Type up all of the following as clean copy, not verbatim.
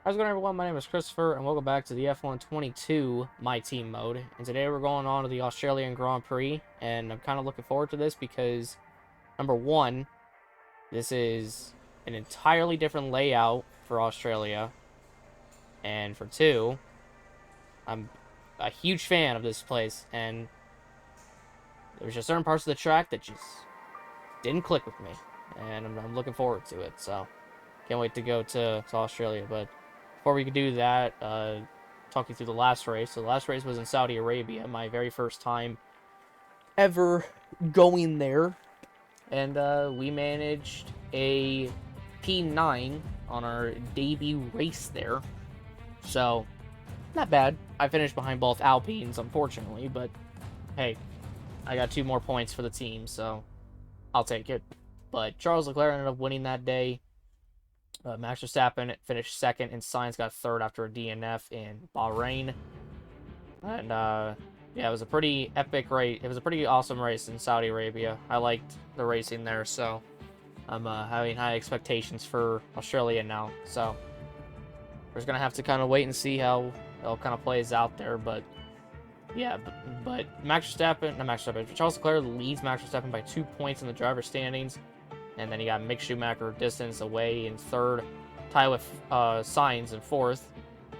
How's it going, everyone? My name is Christopher, and welcome back to the F122 My Team mode. And today we're going on to the Australian Grand Prix, and I'm kind of looking forward to this because, number one, this is an entirely different layout for Australia, and for two, I'm a huge fan of this place, and there's just certain parts of the track that just didn't click with me, and I'm looking forward to it, so can't wait to go to Australia. But before we could do that, talk you through the last race. So the last race was in Saudi Arabia, my very first time ever going there. And we managed a P9 on our debut race there. So, not bad. I finished behind both Alpines, unfortunately, but hey, I got 2 more points for the team, so I'll take it. But Charles Leclerc ended up winning that day. Max Verstappen finished second, and Sainz got third after a DNF in Bahrain. And yeah, it was a pretty epic race. It was a pretty awesome race in Saudi Arabia. I liked the racing there, so I'm having high expectations for Australia now. So we're just gonna have to kind of wait and see how it all kind of plays out there. But yeah, but Charles Leclerc leads Max Verstappen by 2 points in the driver's standings. And then you got Mick Schumacher distance away in third, tie with Sainz in fourth.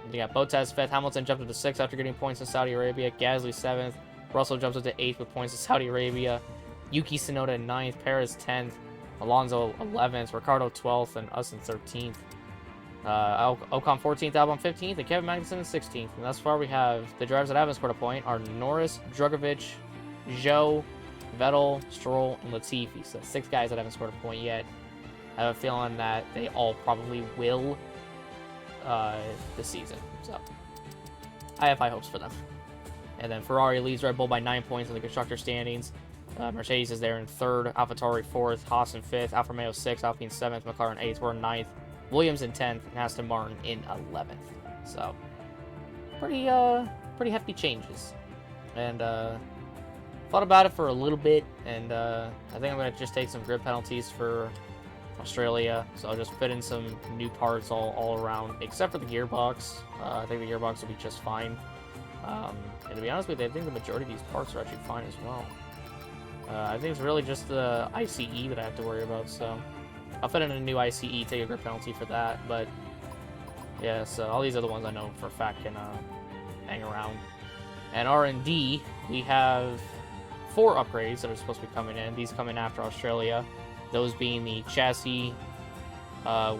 And you got Bottas fifth. Hamilton jumped up to sixth after getting points in Saudi Arabia. Gasly seventh. Russell jumps up to eighth with points in Saudi Arabia. Yuki Tsunoda in ninth. Perez 10th. Alonso 11th. Ricardo 12th. And us in 13th. Ocon 14th. Albon 15th. And Kevin Magnussen in 16th. And thus far we have the drivers that haven't scored a point are Norris, Drugovich, Zhou, Vettel, Stroll, and Latifi. So 6 guys that haven't scored a point yet. I have a feeling that they all probably will this season. So I have high hopes for them. And then Ferrari leads Red Bull by 9 points in the constructor standings. Mercedes is there in third, AlphaTauri fourth, Haas in fifth, Alfa Romeo sixth, Alpine seventh, McLaren eighth, we're in ninth, Williams in 10th, and Aston Martin in 11th. So pretty hefty changes. And thought about it for a little bit, and I think I'm going to just take some grid penalties for Australia, so I'll just fit in some new parts all around, except for the gearbox. I think the gearbox will be just fine. And to be honest with you, I think the majority of these parts are actually fine as well. I think it's really just the ICE that I have to worry about, so I'll fit in a new ICE, take a grid penalty for that, but yeah, so all these other ones I know for a fact can hang around. And R&D, we have 4 upgrades that are supposed to be coming in. These come in after Australia. Those being the chassis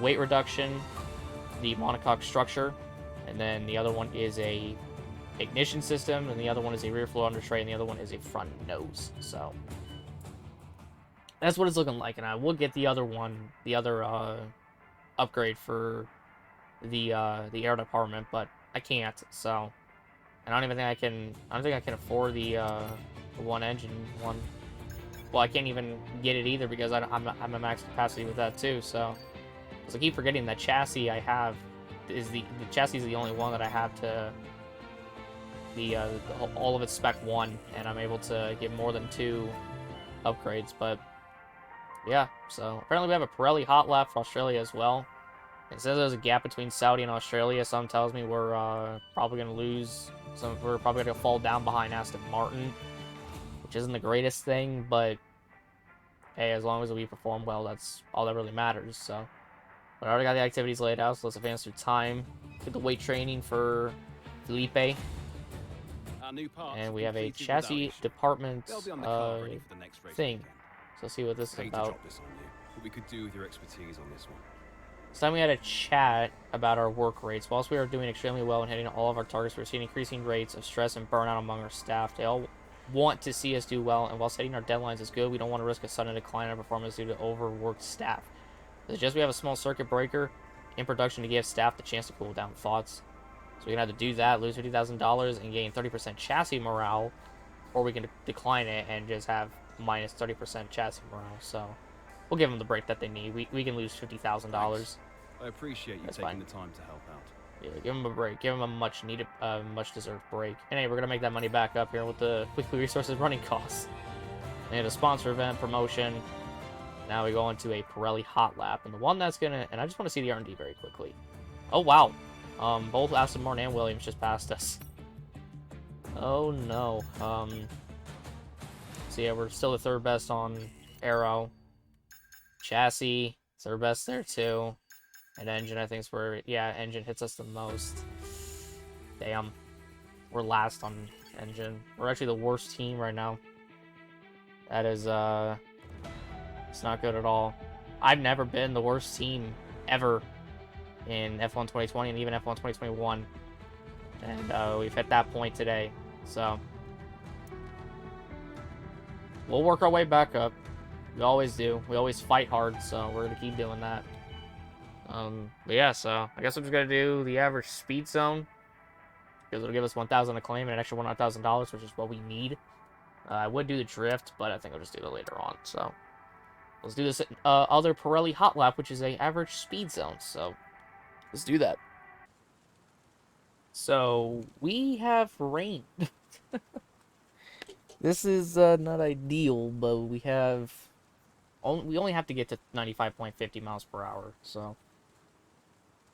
weight reduction, the monocoque structure, and then the other one is a ignition system, and the other one is a rear flow under tray, and the other one is a front nose. So that's what it's looking like. And I will get the other upgrade for the air department, but I can't. So I don't think I can afford the one engine one. Well, I can't even get it either because I'm at max capacity with that too. So, because I keep forgetting that chassis I have is the chassis is the only one that I have to all of its spec 1, and I'm able to get more than 2 upgrades. But yeah, so apparently we have a Pirelli hot lap for Australia as well. It says there's a gap between Saudi and Australia. Some tells me we're probably gonna lose. We're probably gonna fall down behind Aston Martin, which isn't the greatest thing, but hey, as long as we perform well, that's all that really matters. So, but I already got the activities laid out, so let's advance through time. Get the weight training for Felipe. And we have a chassis department thing. So let's see what this is about. What we could do with your expertise on this one. This time we had a chat about our work rates. Whilst we are doing extremely well and hitting all of our targets, we're seeing increasing rates of stress and burnout among our staff. They all want to see us do well, and while setting our deadlines is good, we don't want to risk a sudden decline in our performance due to overworked staff. I suggest we have a small circuit breaker in production to give staff the chance to cool down thoughts. So we can either do that, lose $50,000 and gain 30% chassis morale, or we can decline it and just have minus 30% chassis morale. So we'll give them the break that they need. We can lose $50,000. I appreciate you taking the time to help out. Yeah, give them a break. Give them a much-needed, much-deserved break. And hey, we're going to make that money back up here with the weekly resources running costs. They had a sponsor event, promotion. Now we go into a Pirelli hot lap. And the one that's going to... And I just want to see the R&D very quickly. Oh, wow. Both Aston Martin and Williams just passed us. Oh no. So yeah, we're still the third best on aero. Chassis, third best there too. And engine, I think is where, yeah, engine hits us the most. Damn. We're last on engine. We're actually the worst team right now. That is, it's not good at all. I've never been the worst team ever in F1 2020 and even F1 2021. And we've hit that point today. So we'll work our way back up. We always do. We always fight hard, so we're going to keep doing that. But yeah, so I guess I'm just going to do the average speed zone, because it'll give us 1,000 to claim and an extra $100,000, which is what we need. I would do the drift, but I think I'll just do that later on. So let's do this other Pirelli hot lap, which is a average speed zone. So let's do that. So we have rain. This is not ideal, but we only have to get to 95.50 miles per hour. So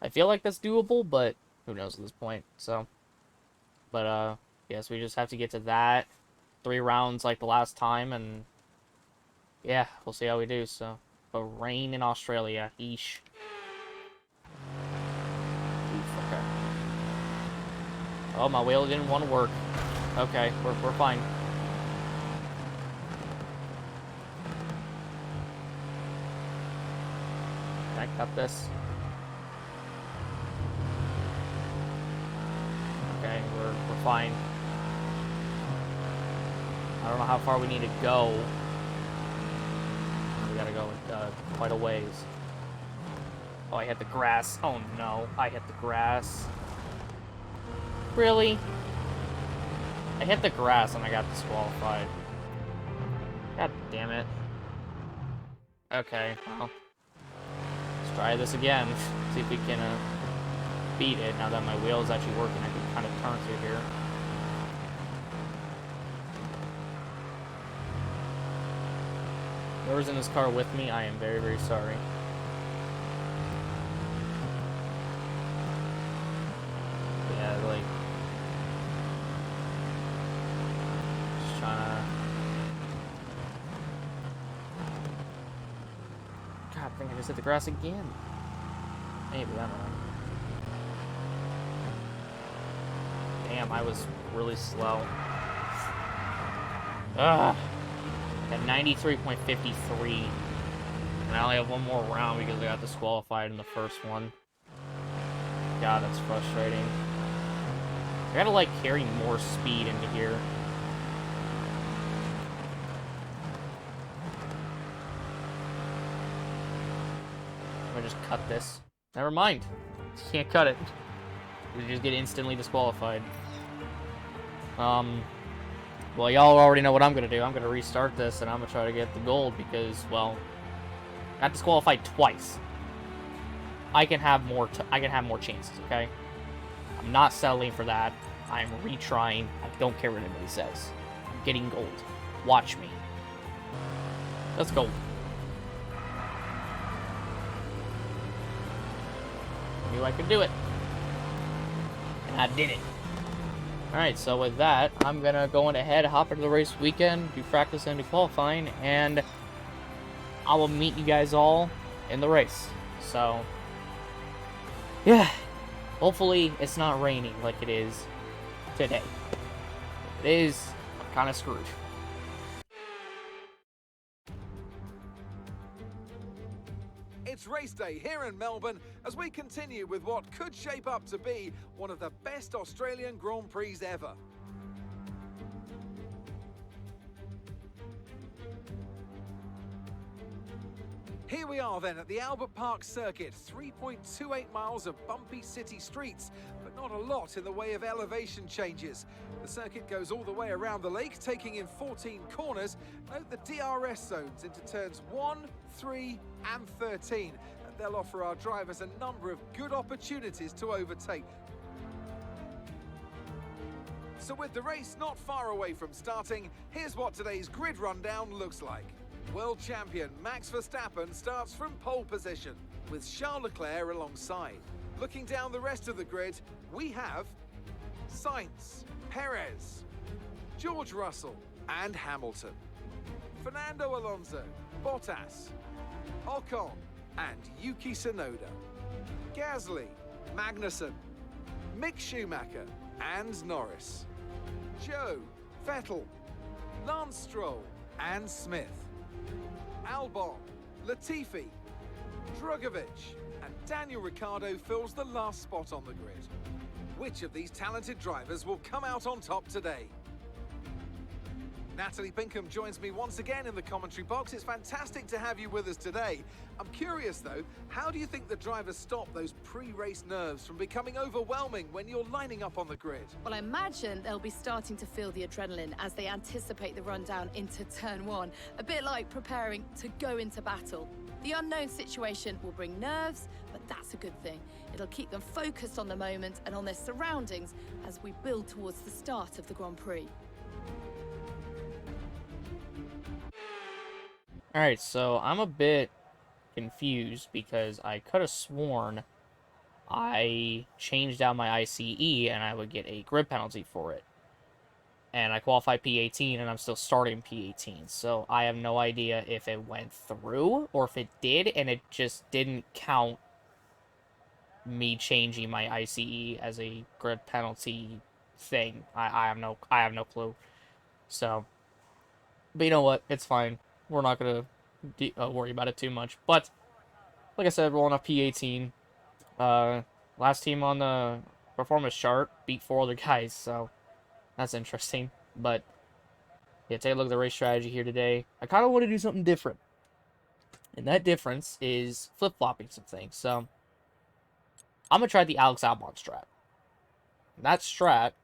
I feel like that's doable, but who knows at this point. So, but yes, we just have to get to that 3 rounds like the last time, and yeah, we'll see how we do. So, but rain in Australia, eesh. Oof, okay. Oh, my wheel didn't want to work. Okay, we're fine. Can I cut this? Okay, we're fine. I don't know how far we need to go. We gotta go quite a ways. Oh, I hit the grass. Oh no, I hit the grass. Really? I hit the grass and I got disqualified. God damn it. Okay, well. Let's try this again. See if we can beat it. Now that my wheel is actually working, I can kind of turn through here. Whoever's in this car with me, I am very, very sorry. Yeah, like... just trying to... God, I think I just hit the grass again. Maybe, I don't know. Damn, I was really slow. Ugh. At 93.53. And I only have one more round because I got disqualified in the first one. God, that's frustrating. I gotta, like, carry more speed into here. I'm gonna just cut this. Never mind. Can't cut it. We just get instantly disqualified. Well, y'all already know what I'm gonna do. I'm gonna restart this, and I'm gonna try to get the gold because, well, I got disqualified twice. I can have more chances. Okay, I'm not settling for that. I'm retrying. I don't care what anybody says. I'm getting gold. Watch me. Let's go. I knew I could do it, and I did it. Alright, so with that, I'm gonna go on ahead, hop into the race weekend, do practice and do qualifying, and I will meet you guys all in the race. So, yeah, hopefully it's not raining like it is today. If it is, I'm kind of screwed. It's race day here in Melbourne as we continue with what could shape up to be one of the best Australian Grand Prix ever. Here we are then at the Albert Park circuit, 3.28 miles of bumpy city streets, but not a lot in the way of elevation changes. The circuit goes all the way around the lake, taking in 14 corners. Note the DRS zones into turns 1, 3 and 13, and they'll offer our drivers a number of good opportunities to overtake. So with the race not far away from starting, here's what today's grid rundown looks like. World champion Max Verstappen starts from pole position, with Charles Leclerc alongside. Looking down the rest of the grid, we have Sainz, Perez, George Russell, and Hamilton. Fernando Alonso, Bottas, Ocon, and Yuki Tsunoda. Gasly, Magnussen, Mick Schumacher, and Norris. Joe, Vettel, Lance Stroll, and Smith. Albon, Latifi, Drugovich, and Daniel Ricciardo fills the last spot on the grid. Which of these talented drivers will come out on top today? Natalie Pinkham joins me once again in the commentary box. It's fantastic to have you with us today. I'm curious though, how do you think the drivers stop those pre-race nerves from becoming overwhelming when you're lining up on the grid? Well, I imagine they'll be starting to feel the adrenaline as they anticipate the rundown into turn one, a bit like preparing to go into battle. The unknown situation will bring nerves, but that's a good thing. It'll keep them focused on the moment and on their surroundings as we build towards the start of the Grand Prix. Alright, so I'm a bit confused because I could have sworn I changed out my ICE and I would get a grid penalty for it. And I qualified P18 and I'm still starting P18. So I have no idea if it went through or if it did and it just didn't count me changing my ICE as a grid penalty thing. I have no clue. So, but you know what? It's fine. We're not going to worry about it too much. But, like I said, rolling off P18. Last team on the performance chart beat 4 other guys, so that's interesting. But, yeah, take a look at the race strategy here today. I kind of want to do something different. And that difference is flip-flopping some things. So, I'm going to try the Alex Albon strat. And that strat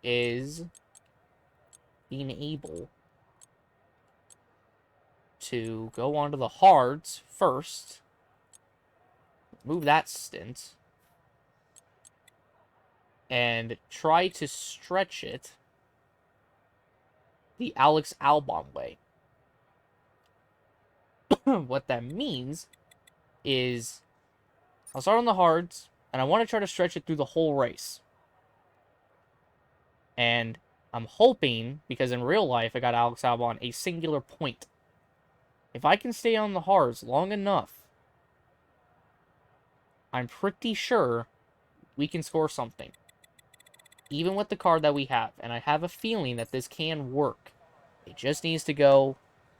is being able to go onto the hards first, move that stint, and try to stretch it the Alex Albon way. What that means is I'll start on the hards, and I want to try to stretch it through the whole race. And I'm hoping, because in real life I got Alex Albon a singular point. If I can stay on the hards long enough, I'm pretty sure we can score something. Even with the car that we have. And I have a feeling that this can work. It just needs to go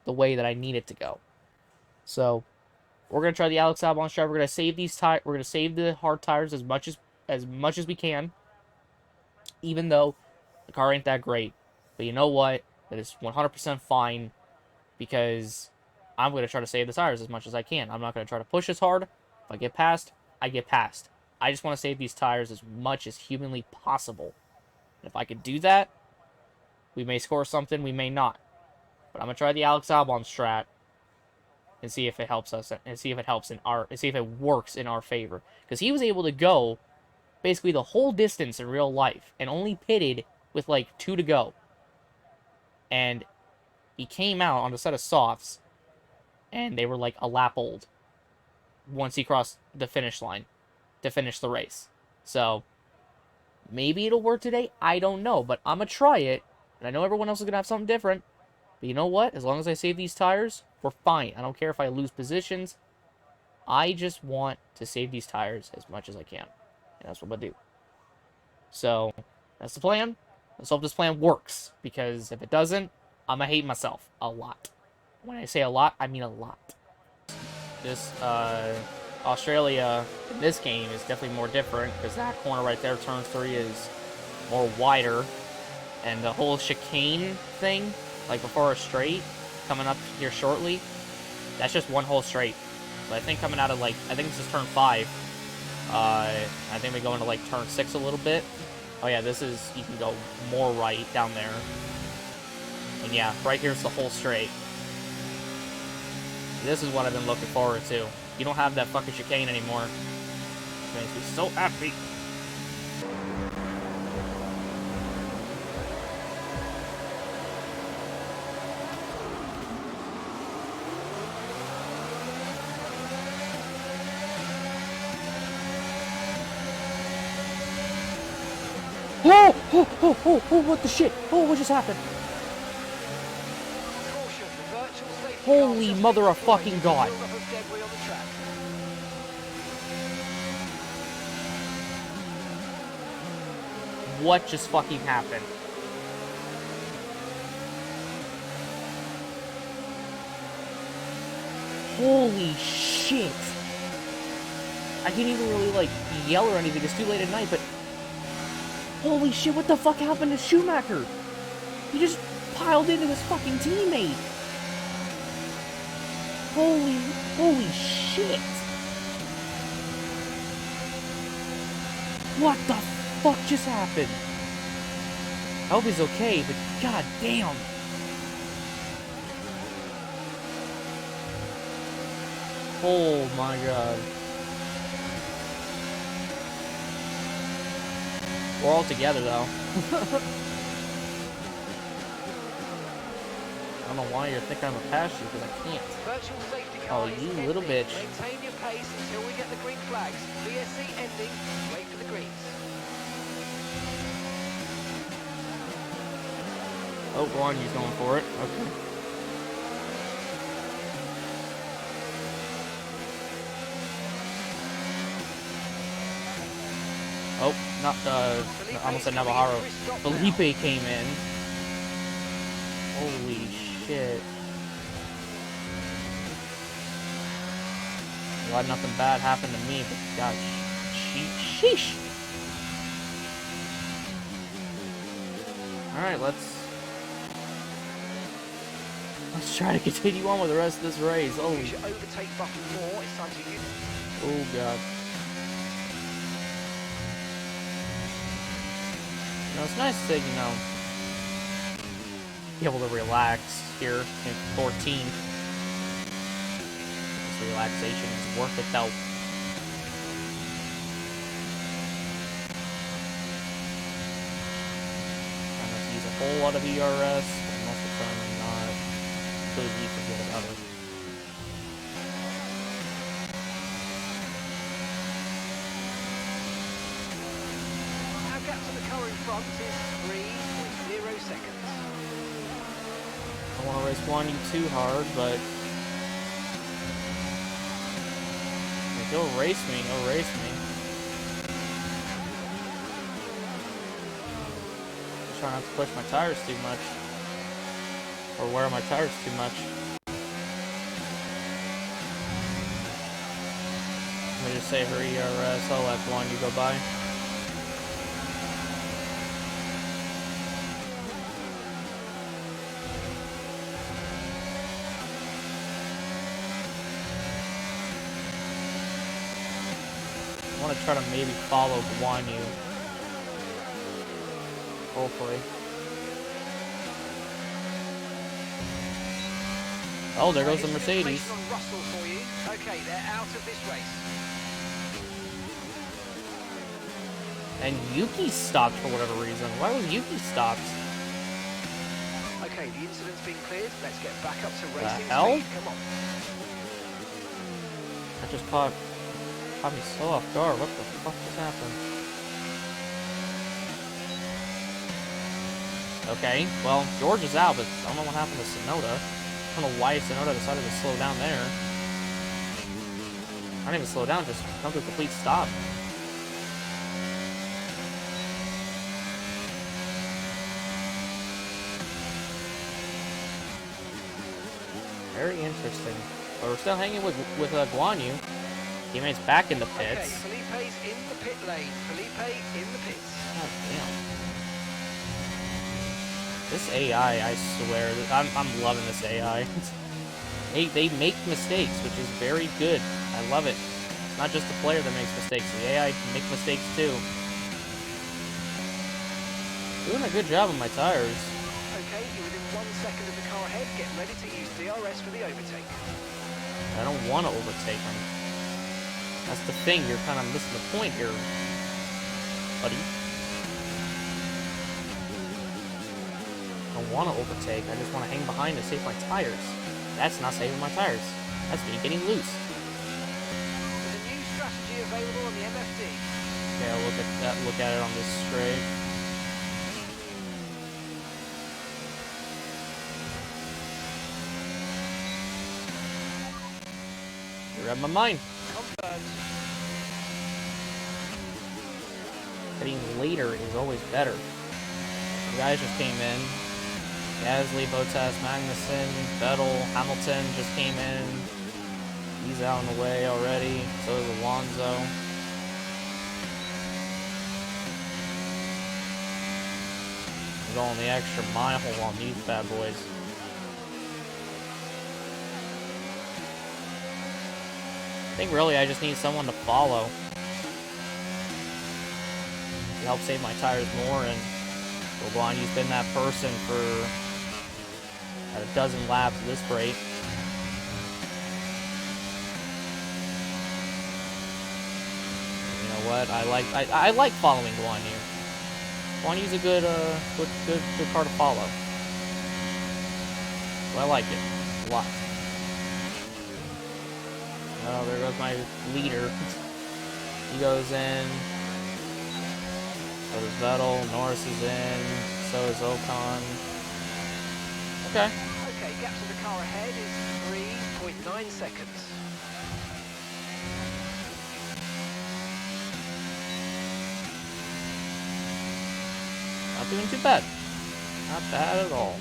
the way that I need it to go. So, we're going to try the Alex Albon strat. We're going to save these tires. We're going to save the hard tires as much as we can. Even though the car ain't that great. But you know what? That is 100% fine. Because I'm going to try to save the tires as much as I can. I'm not going to try to push as hard. If I get past, I get past. I just want to save these tires as much as humanly possible. And if I can do that, we may score something, we may not. But I'm going to try the Alex Albon strat and see if it helps us, and see if it works in our favor. Because he was able to go basically the whole distance in real life and only pitted with like 2 to go. And he came out on a set of softs and they were like a lap old once he crossed the finish line to finish the race. So, maybe it'll work today. I don't know, but I'm going to try it. And I know everyone else is going to have something different. But you know what? As long as I save these tires, we're fine. I don't care if I lose positions. I just want to save these tires as much as I can. And that's what I'm going to do. So, that's the plan. Let's hope this plan works. Because if it doesn't, I'm going to hate myself a lot. When I say a lot, I mean a lot. This, Australia in this game is definitely more different. Because that corner right there, turn 3, is more wider. And the whole chicane thing, like before a straight, coming up here shortly, that's just one whole straight. But I think coming out of, like, I think this is turn 5. I think we go into, like, turn 6 a little bit. Oh, yeah, this is, you can go more right down there. And, yeah, right here's the whole straight. This is what I've been looking forward to. You don't have that fucking chicane anymore. It makes me so happy. Oh! Oh! Oh! Oh! Oh! What the shit? Oh! What just happened? Caution, the virtual safety car Holy just mother been of deployed fucking into God. build-up of debris on the track. What just fucking happened? Holy shit! I can't even really, like, yell or anything. It's too late at night, but... Holy shit, what the fuck happened to Schumacher? He just piled into his fucking teammate. Holy shit. What the fuck just happened? I hope he's okay, but god damn. Oh my god. We're all together though. I don't know why you think I'm a passenger, because I can't. Virtual safety Oh, car is you little ending. bitch. Maintain your pace until we get the green flags. VSC ending. Wait for the greens. Oh, Guanyu's going for it. Okay. Oh, not, I almost said Navarro. Felipe came in. Holy shit. Glad nothing bad happened to me, but gosh, sheesh. Alright, let's try to continue on with the rest of this race. Holy. Use your overtake button more. It's time to use. Oh god. You know, it's nice to, you know, be able to relax here in 14. This relaxation is worth it though. Trying not to use a whole lot of ERS, but most of the time I'm not. Completely forget about it. Our gap to the car in front is 3.0 seconds. I don't want to race Guanyu too hard, but if he'll race me, he'll race me. I'm trying not to push my tires too much, or wear my tires too much. Let me just say her ERS. I'll let Guanyu go by. I want to try to maybe follow Guanyu. Hopefully. Oh, there goes the Mercedes. On Russell for you. Okay, they're out of this race. And Yuki stopped for whatever reason. Why was Yuki stopped? Okay, the incident's been cleared. Let's get back up to The racing hell? speed. Come on. That just caught me so off guard. What the fuck just happened? Okay, well, George is out, but I don't know what happened to Sonoda. I don't know why Sonoda decided to slow down there. Not even slow down, just come to a complete stop. Very interesting. But we're still hanging with Guanyu. Teammates back in the Okay, pits. Felipe's in the pit lane. Felipe in the pits. God damn. This AI, I swear, I'm loving this AI. They make mistakes, which is very good. I love it. It's not just the player that makes mistakes. The AI can make mistakes too. Doing a good job on my tires. Okay, you're within 1 second of the car ahead. Get ready to use DRS for the overtake. I don't want to overtake him. That's the thing. You're kind of missing the point here, buddy. I don't want to overtake. I just want to hang behind and save my tires. That's not saving my tires. That's me getting loose. There's a new strategy available on the MFD. Okay, I'll look at it on this straight. read my mind. Confirmed. Getting later is always better. The guys just came in. Gasly, Bottas, Magnussen, Vettel, Hamilton just came in. He's out in the way already. So is Alonso. I'm going the extra mile on these bad boys. I think really I just need someone to follow. To help save my tires more, and Guanyu's been that person for at a dozen laps at this rate. You know what? I like following Guanyu. Guanyu's a good car to follow. So I like it a lot. Oh, there goes my leader. He goes in. So is Vettel, Norris is in, so is Ocon. Okay. Okay, gap to the car ahead is 3.9 seconds. Not doing too bad. Not bad at all.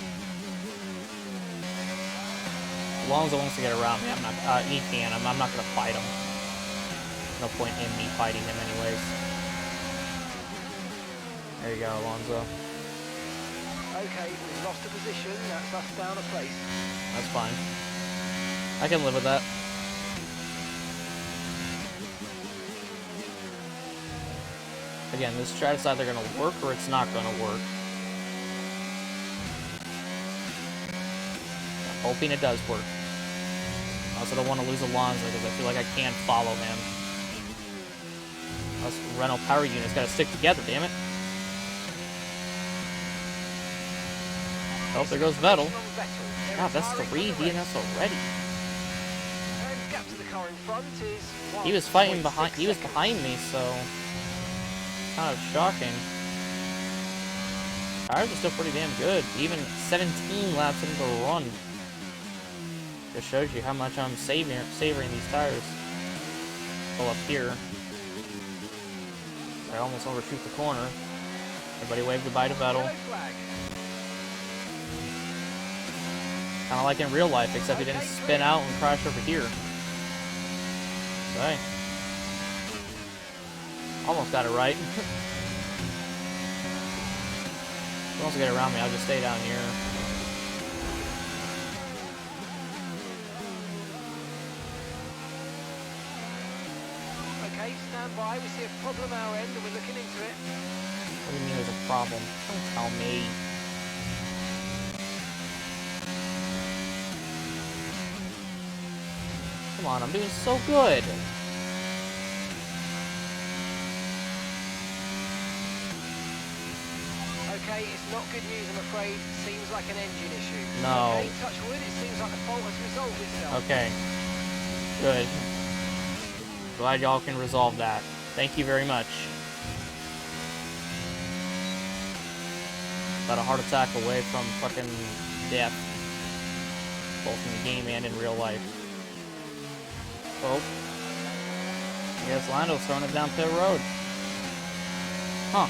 Alonso wants to get around me. I'm not. He can. I'm not gonna fight him. No point in me fighting him, anyways. There you go, Alonso. Okay, we've lost a position. That's us down a place. That's fine. I can live with that. Again, this strat is either going to work or it's not going to work. I'm hoping it does work. I also don't want to lose Alonso because I feel like I can't follow him. Us Renault power units got to stick together, damn it. Oh, there goes Vettel. God, that's 3 DNS already. And gap to the car in front is He was fighting behind. He was behind me, so kind of shocking. Tires are still pretty damn good, even 17 laps into the run. Just shows you how much I'm savoring these tires. Pull up here. I almost overshoot the corner. Everybody wave goodbye to Vettel. Kind of like in real life, except he didn't spin out and crash over here. So, hey. Almost got it right. If he wants to get around me, I'll just stay down here. Okay, stand by. We see a problem our end and we're looking into it. What do you mean there's a problem? Don't tell me. Come on, I'm doing so good. Okay, it's not good news, I'm afraid. Seems like an engine issue. No. Okay, touch wood, it seems like the fault has resolved itself. Okay. Good. Glad y'all can resolve that. Thank you very much. About a heart attack away from fucking death. Both in the game and in real life. Oh. I guess Lando's throwing it down pit road. Huh.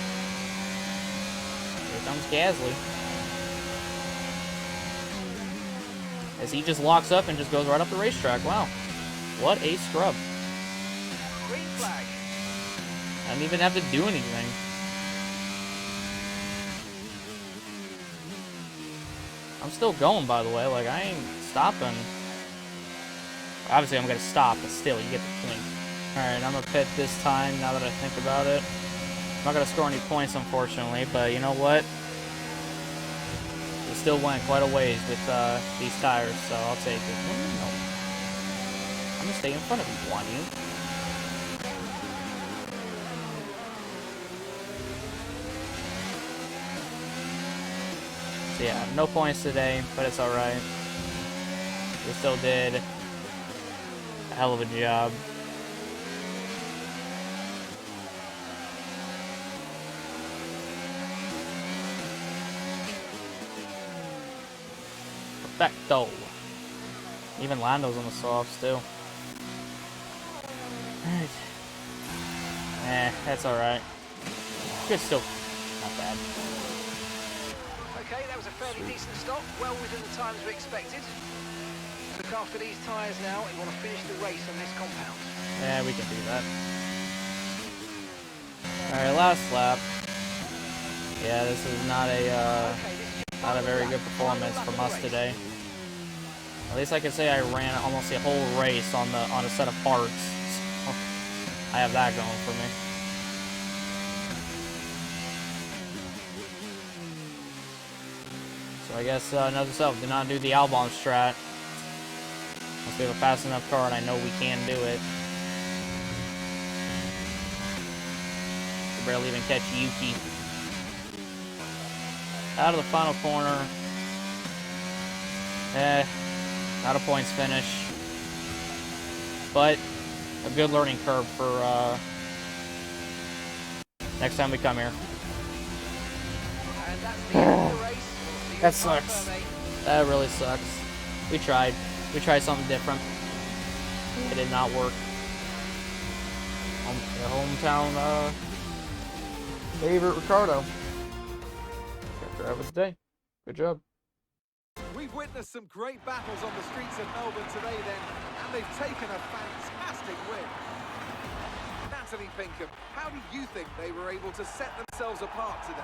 Here comes Gasly. As he just locks up and just goes right up the racetrack. Wow. What a scrub. Green flag. I didn't even have to do anything. I'm still going, by the way. Like, I ain't stopping. Obviously, I'm going to stop, but still, you get the point. Alright, I'm going to pit this time, now that I think about it. I'm not going to score any points, unfortunately, but you know what? We still went quite a ways with these tires, so I'll take it. No. I'm going to stay in front of you, Guanyu. So yeah, no points today, but it's alright. We still did a hell of a job. Perfecto. Even Lando's on the softs too. Alright. That's alright. Good still. Not bad. Okay, that was a fairly decent stop, well within the times we expected. Look after these tyres now, you want to finish the race on this compound. Yeah, we can do that. Alright, last lap. Yeah, this is not a very good performance from us today. At least I can say I ran almost the whole race on a set of parts. So I have that going for me. So I guess note to self, do not do the Albon strat. Unless we have a fast enough car, and I know we can do it. We barely even catch Yuki. Out of the final corner. Not a points finish. But a good learning curve for next time we come here. And that's the end of the race. That sucks. That really sucks. We tried. We tried something different. It did not work. Hometown favorite Ricardo. Got driver of the day. Good job. We've witnessed some great battles on the streets of Melbourne today then, and they've taken a fantastic win. Natalie Pinkham, how do you think they were able to set themselves apart today?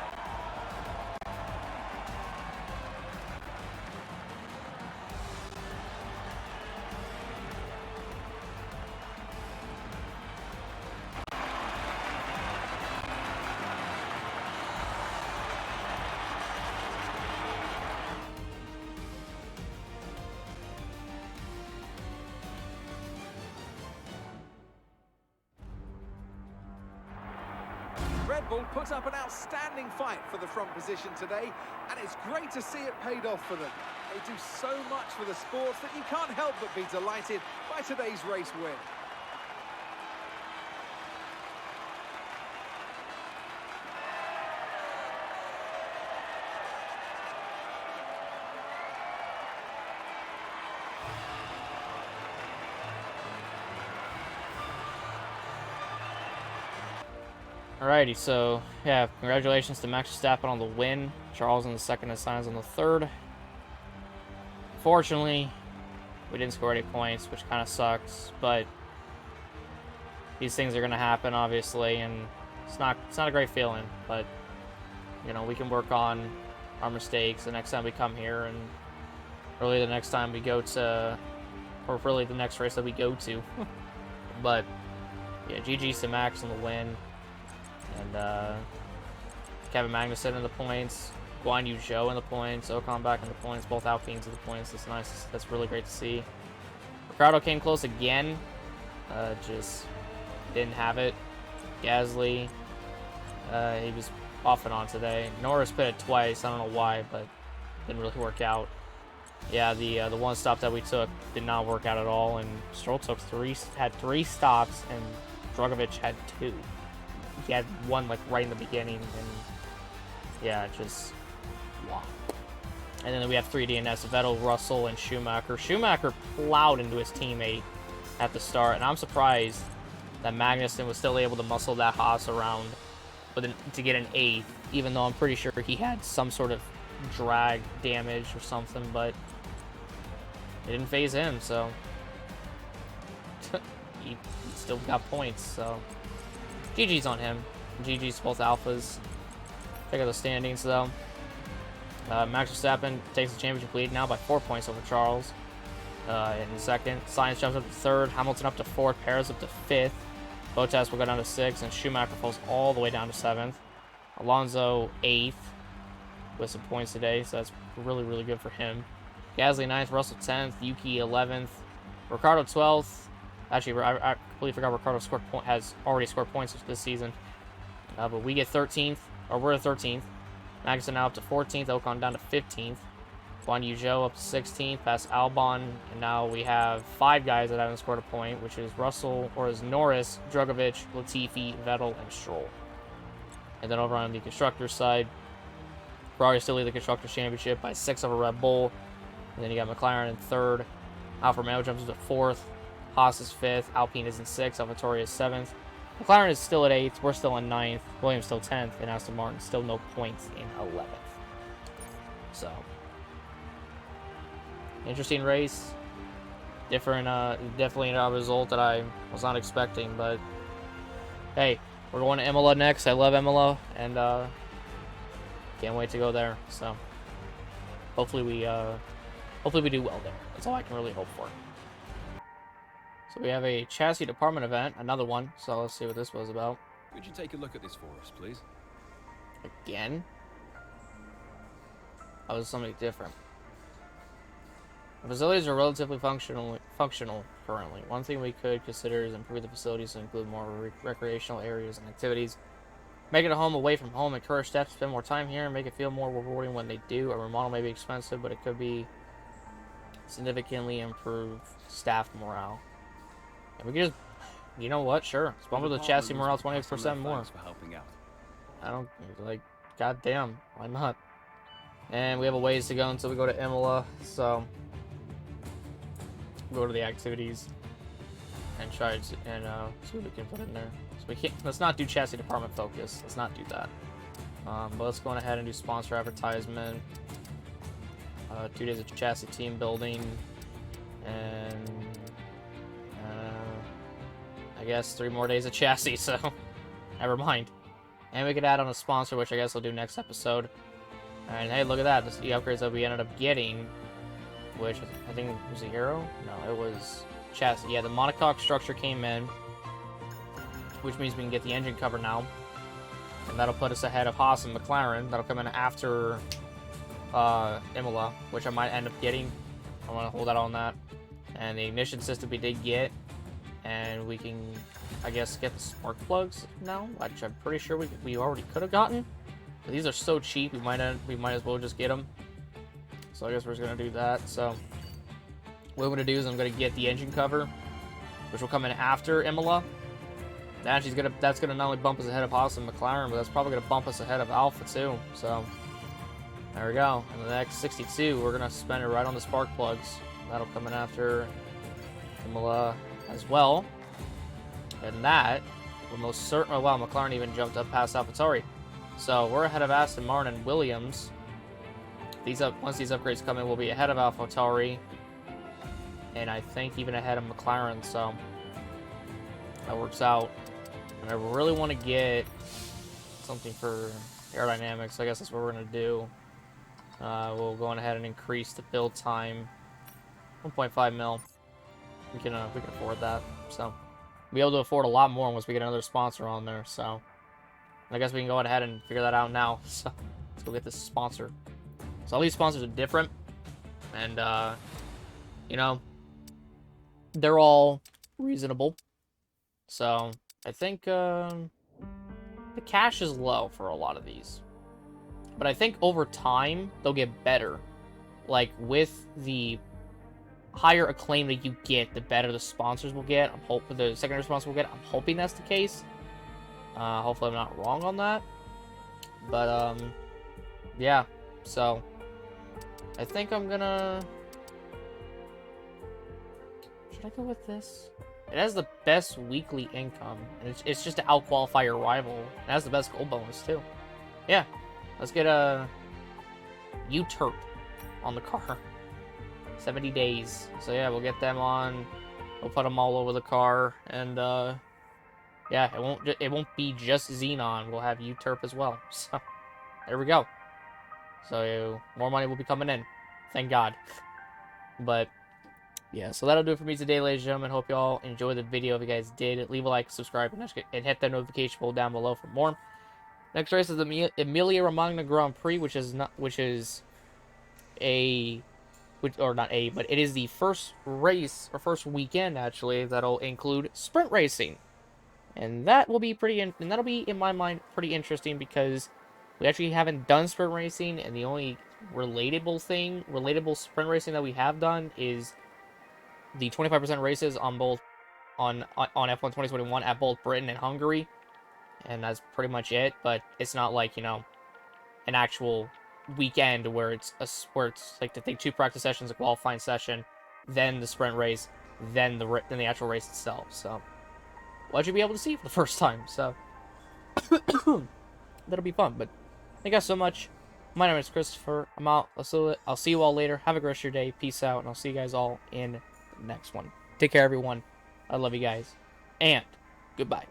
Red Bull put up an outstanding fight for the front position today, and it's great to see it paid off for them. They do so much for the sports that you can't help but be delighted by today's race win. Alrighty, so yeah, congratulations to Max Verstappen on the win. Charles in the second and Sainz on the third. Fortunately, we didn't score any points, which kind of sucks, but these things are going to happen, obviously, and it's not a great feeling, but you know, we can work on our mistakes the next time we come here, and really the next time we go to, or really the next race that we go to. But yeah, GG's to Max on the win. And Kevin Magnussen in the points, Guan Yu Zhou in the points, Ocon back in the points, both Alpines in the points. That's nice. That's really great to see. Ricardo came close again, just didn't have it. Gasly, he was off and on today. Norris pitted twice. I don't know why, but didn't really work out. Yeah, the one stop that we took did not work out at all, and Stroll had three stops, and Drogovic had two. He had one like right in the beginning, and yeah, just wow. And then we have 3 DNS: Vettel, Russell, and Schumacher. Schumacher plowed into his teammate at the start, and I'm surprised that Magnussen was still able to muscle that Haas around to get an 8th, even though I'm pretty sure he had some sort of drag damage or something, but it didn't phase him, so he still got points, so GG's on him. GG's both alphas. Check out the standings, though. Max Verstappen takes the championship lead now by 4 points over Charles in second. Sainz jumps up to third. Hamilton up to fourth. Perez up to fifth. Bottas will go down to sixth. And Schumacher falls all the way down to seventh. Alonso 8th with some points today, so that's really, really good for him. Gasly 9th. Russell 10th. Yuki 11th. Ricardo 12th. Actually, I completely forgot Ricardo has already scored points this season. But we get 13th, or we're at 13th. Magnussen now up to 14th. Ocon down to 15th. Guan Yu Zhou up to 16th, past Albon. And now we have 5 guys that haven't scored a point, which is Norris, Drogovic, Latifi, Vettel, and Stroll. And then over on the Constructors side, Ferrari still lead the Constructors Championship by 6 over Red Bull. And then you got McLaren in third. Alfa Romeo jumps to 4th. Haas is 5th. Alpine is in 6th. AlphaTauri is 7th. McLaren is still at 8th. We're still in 9th. Williams still 10th. And Aston Martin still no points in 11th. So, interesting race. Different, definitely a result that I was not expecting. But, hey, we're going to Imola next. I love Imola. And, can't wait to go there. So, hopefully we do well there. That's all I can really hope for. So we have a chassis department event, another one. So let's see what this was about. Could you take a look at this for us, please? Again? That was something different. The facilities are relatively functional currently. One thing we could consider is improve the facilities to include more recreational areas and activities. Make it a home away from home, encourage staff to spend more time here, and make it feel more rewarding when they do. A remodel may be expensive, but it could be significantly improve staff morale. And we can just, you know what, sure. Let's bump up the chassis morale 20% more. For helping out. I don't, like, goddamn, why not? And we have a ways to go until we go to Imola, so go to the activities and try to, and see what we can put in there. So we can't, let's not do chassis department focus. Let's not do that. But let's go ahead and do sponsor advertisement. 2 days of chassis team building, and I guess 3 more days of chassis, so never mind. And we could add on a sponsor, which I guess I'll do next episode. And hey, look at that, this is the upgrades that we ended up getting, which I think was a hero? No, it was chassis. Yeah, the monocoque structure came in, which means we can get the engine cover now. And that'll put us ahead of Haas and McLaren. That'll come in after Imola, which I might end up getting. I want to hold out on that. And the ignition system we did get, and we can, I guess, get the spark plugs now, which I'm pretty sure we already could have gotten. But these are so cheap, we might as well just get them. So I guess we're just gonna do that. So what I'm gonna do is I'm gonna get the engine cover, which will come in after Imola. That's gonna not only bump us ahead of Haas and McLaren, but that's probably gonna bump us ahead of Alpha too. So there we go. And the next 62, we're gonna spend it right on the spark plugs. That'll come in after Imola as well. And that will most certainly, oh wow, McLaren even jumped up past AlphaTauri. So we're ahead of Aston Martin and Williams. Once these upgrades come in, we'll be ahead of AlphaTauri, and I think even ahead of McLaren. So that works out. And I really want to get something for aerodynamics. I guess that's what we're gonna do. We'll go on ahead and increase the build time 1.5 mil. We can afford that. So we'll be able to afford a lot more once we get another sponsor on there. So I guess we can go ahead and figure that out now. So let's go get this sponsor. So all these sponsors are different, and you know, they're all reasonable. So I think the cash is low for a lot of these, but I think over time they'll get better. Like with the higher acclaim that you get, the better the sponsors will get. I'm hoping the secondary sponsor will get. I'm hoping that's the case. Hopefully I'm not wrong on that. But yeah. So I think I'm gonna. Should I go with this? It has the best weekly income, and it's just to out-qualify your rival. It has the best gold bonus too. Yeah, let's get a U-Turp on the car. 70 days. So yeah, we'll get them on. We'll put them all over the car, and yeah, it won't be just Xenon. We'll have U-Turp as well. So there we go. So more money will be coming in. Thank God. But yeah, so that'll do it for me today, ladies and gentlemen. Hope you all enjoyed the video. If you guys did, leave a like, subscribe, and hit that notification bell down below for more. Next race is the Emilia-Romagna Grand Prix, but it is the first race, or first weekend actually, that'll include sprint racing, and that'll be in my mind pretty interesting, because we actually haven't done sprint racing, and the only relatable sprint racing that we have done is the 25% races on F1 2021 at both Britain and Hungary, and that's pretty much it. But it's not like, you know, an actual weekend where it's like to take 2 practice sessions, a qualifying session, then the sprint race, than the actual race itself. So we'll actually be able to see for the first time. So that'll be fun. But thank you guys so much. My name is Christopher. I'm out. I'll see you all later. Have a great rest of your day. Peace out, and I'll see you guys all in the next one. Take care, everyone. I love you guys, and goodbye.